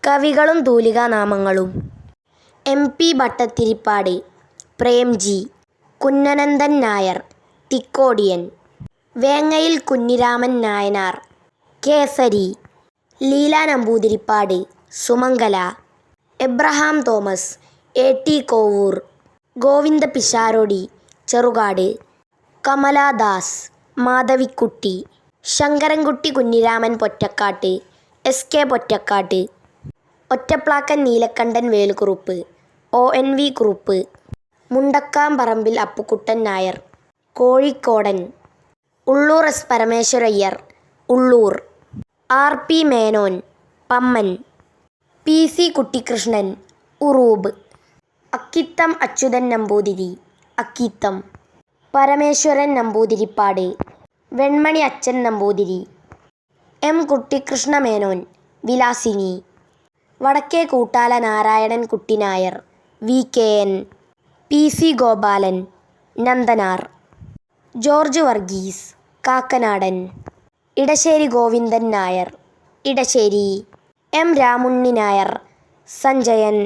കവികളും തൂലികാനാമങ്ങളും: MP. Bhattathiripad, Premji, Kunjananthan Nair, Thikkodiyan, Vengayil Kunhiraman Nayanar, Kesari, Leela Namboothiripad, Sumangala, Abraham Thomas, AT. Kovoor, Govinda Pisharody, Cherukad, Kamaladas, Madhavikutty, Sankarankutty Kunhiraman Pottekkatt, SK. Pottekkatt, Ottaplakkan Neelakantan Velukurup, ONV. Kurup, Mundakkamparambil Appukuttan Nair, Kozhikodan, Ulloor S. Parameswarayyar, Ulloor, RP. Menon, Pamman, PC. Kuttikrishnan, Uroob, Akkitham Achuthan Namboothiri, Akkitham, Parameswaran Namboothiripad, Venmani Achan Namboothiri, M. Kuttikrishnamenon, Vilasini, Vadakke Koottala Narayanan Kutty Nair, VKN., PC. Gopalan, Nandanar, George Varghese, Kakkanadan, Edasseri Govindan Nair, Edasseri, M. Ramunni Nair, Sanjayan.